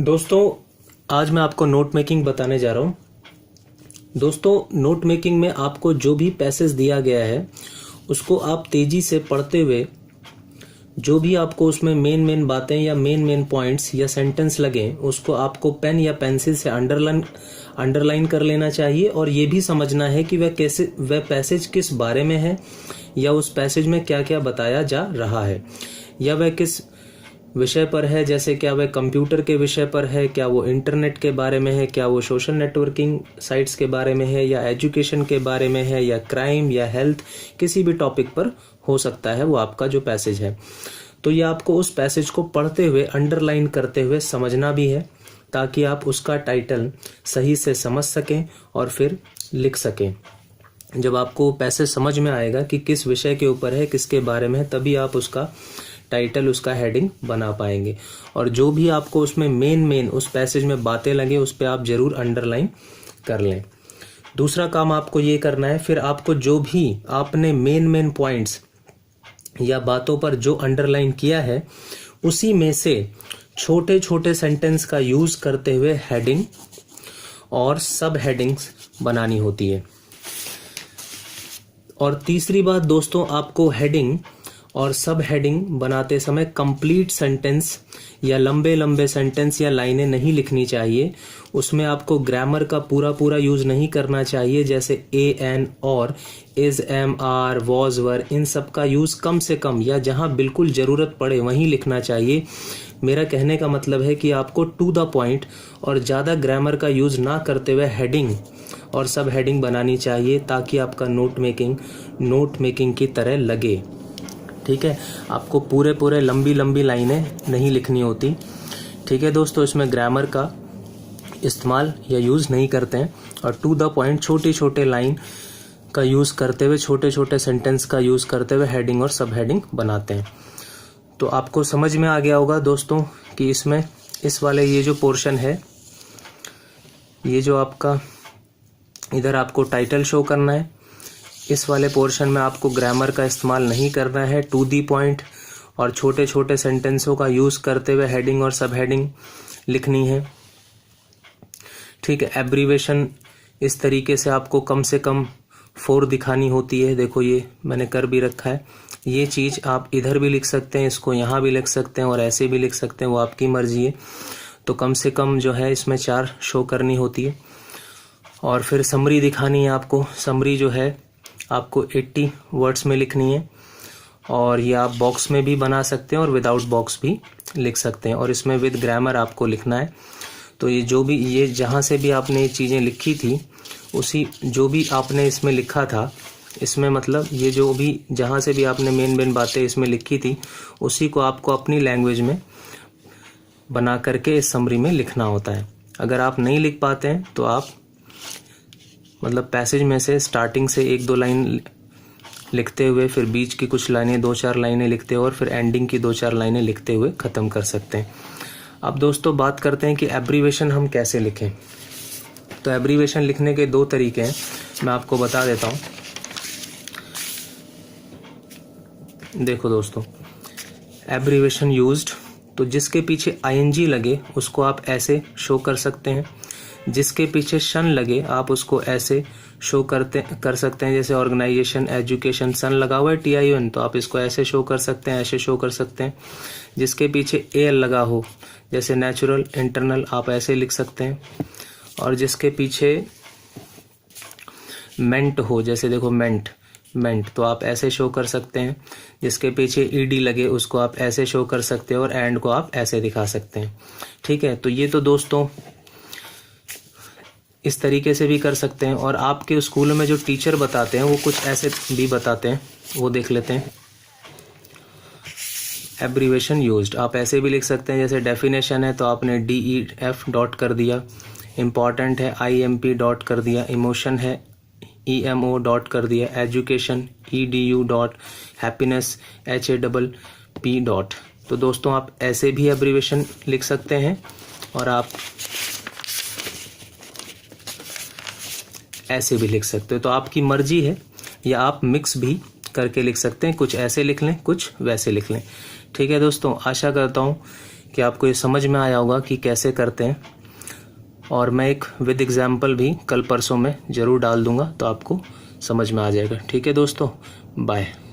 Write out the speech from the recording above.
दोस्तों, आज मैं आपको नोट मेकिंग बताने जा रहा हूँ। दोस्तों, नोट मेकिंग में आपको जो भी पैसेज दिया गया है उसको आप तेजी से पढ़ते हुए जो भी आपको उसमें मेन बातें या मेन पॉइंट्स या सेंटेंस लगे उसको आपको पेन या पेंसिल से अंडरलाइन कर लेना चाहिए और ये भी समझना है कि वह पैसेज किस बारे में है या उस पैसेज में क्या क्या बताया जा रहा है या वह किस विषय पर है। जैसे क्या वह कंप्यूटर के विषय पर है, क्या वो इंटरनेट के बारे में है, क्या वो सोशल नेटवर्किंग साइट्स के बारे में है या एजुकेशन के बारे में है या क्राइम या हेल्थ, किसी भी टॉपिक पर हो सकता है वो आपका जो पैसेज है। तो ये आपको उस पैसेज को पढ़ते हुए अंडरलाइन करते हुए समझना भी है ताकि आप उसका टाइटल सही से समझ सकें और फिर लिख सकें। जब आपको पैसेज समझ में आएगा कि किस विषय के ऊपर है, किसके बारे में है, तभी आप उसका टाइटल, उसका हेडिंग बना पाएंगे। और जो भी आपको उसमें मेन उस पैसेज में बातें लगे उस पर आप जरूर अंडरलाइन कर लें। दूसरा काम आपको ये करना है, फिर आपको जो भी आपने मेन पॉइंट्स या बातों पर जो अंडरलाइन किया है उसी में से छोटे छोटे सेंटेंस का यूज करते हुए हेडिंग और सब हेडिंग्स बनानी होती है। और तीसरी बात दोस्तों, आपको हेडिंग और सब हेडिंग बनाते समय कंप्लीट सेंटेंस या लंबे सेंटेंस या लाइनें नहीं लिखनी चाहिए। उसमें आपको ग्रामर का पूरा यूज नहीं करना चाहिए, जैसे ए एन और is am are was were, इन सब का यूज कम से कम या जहां बिल्कुल जरूरत पड़े वहीं लिखना चाहिए। मेरा कहने का मतलब है कि आपको टू द पॉइंट और ज़्यादा ग्रामर का यूज ना करते हुए हेडिंग और सब हेडिंग बनानी चाहिए ताकि आपका नोट मेकिंग की तरह लगे। ठीक है, आपको पूरे लंबी लाइनें नहीं लिखनी होती। ठीक है दोस्तों, इसमें ग्रामर का इस्तेमाल या यूज़ नहीं करते हैं और टू द पॉइंट छोटे लाइन का यूज़ करते हुए, छोटे सेंटेंस का यूज़ करते हुए हेडिंग और सब हेडिंग बनाते हैं। तो आपको समझ में आ गया होगा दोस्तों कि इसमें इस वाले ये जो पोर्शन है, ये जो आपका इधर आपको टाइटल शो करना है, इस वाले पोर्शन में आपको ग्रामर का इस्तेमाल नहीं करना है। टू दी पॉइंट और छोटे सेंटेंसों का यूज़ करते हुए हेडिंग और सब हेडिंग लिखनी है। ठीक है, एब्रीवेशन इस तरीके से आपको कम से कम 4 दिखानी होती है। देखो ये मैंने कर भी रखा है। ये चीज़ आप इधर भी लिख सकते हैं, इसको यहाँ भी लिख सकते हैं और ऐसे भी लिख सकते हैं, वो आपकी मर्जी है। तो कम से कम जो है इसमें 4 शो करनी होती है। और फिर समरी दिखानी है आपको। समरी जो है आपको 80 वर्ड्स में लिखनी है और ये आप बॉक्स में भी बना सकते हैं और विदाउट बॉक्स भी लिख सकते हैं और इसमें विद ग्रामर आपको लिखना है। तो ये जहाँ से भी आपने ये चीज़ें लिखी थी, उसी जो भी आपने इसमें लिखा था, इसमें मतलब ये जो भी जहाँ से भी आपने मेन बातें इसमें लिखी थी उसी को आपको अपनी लैंग्वेज में बना करके इस समरी में लिखना होता है। अगर आप नहीं लिख पाते हैं तो आप मतलब पैसेज में से स्टार्टिंग से 1-2 लाइन लिखते हुए, फिर बीच की कुछ लाइनें 2-4 लाइनें लिखते हुए और फिर एंडिंग की 2-4 लाइनें लिखते हुए ख़त्म कर सकते हैं। अब दोस्तों बात करते हैं कि एब्रीवेशन हम कैसे लिखें। तो एब्रीवेशन लिखने के 2 तरीके हैं, मैं आपको बता देता हूँ। देखो दोस्तों, एब्रीवेशन यूज्ड, तो जिसके पीछे आईएनजी लगे उसको आप ऐसे शो कर सकते हैं। जिसके पीछे शन लगे आप उसको ऐसे शो कर सकते हैं, जैसे ऑर्गेनाइजेशन, एजुकेशन, सन लगा हुआ है TION, तो आप इसको ऐसे शो कर सकते हैं, ऐसे शो कर सकते हैं। जिसके पीछे AL लगा हो, जैसे नेचुरल, इंटरनल, आप ऐसे लिख सकते हैं। और जिसके पीछे मेंट हो, जैसे देखो मेंट, तो आप ऐसे शो कर सकते हैं। जिसके पीछे ED लगे उसको आप ऐसे शो कर सकते हैं और एंड को आप ऐसे दिखा सकते हैं। ठीक है, तो ये तो दोस्तों इस तरीके से भी कर सकते हैं। और आपके स्कूल में जो टीचर बताते हैं वो कुछ ऐसे भी बताते हैं, वो देख लेते हैं। एब्रीवेशन यूज्ड आप ऐसे भी लिख सकते हैं, जैसे डेफिनेशन है तो आपने DEF डॉट कर दिया, इम्पॉर्टेंट है IMP डॉट कर दिया, इमोशन है EMO डॉट कर दिया, education EDU dot, happiness HAPP dot. तो दोस्तों आप ऐसे भी एब्रीवेशन लिख सकते हैं और आप ऐसे भी लिख सकते हो। तो आपकी मर्जी है, या आप मिक्स भी करके लिख सकते हैं, कुछ ऐसे लिख लें, कुछ वैसे लिख लें। ठीक है दोस्तों, आशा करता हूँ कि आपको ये समझ में आया होगा कि कैसे करते हैं, और मैं एक विद एग्जाम्पल भी कल परसों में ज़रूर डाल दूँगा, तो आपको समझ में आ जाएगा। ठीक है दोस्तों, बाय।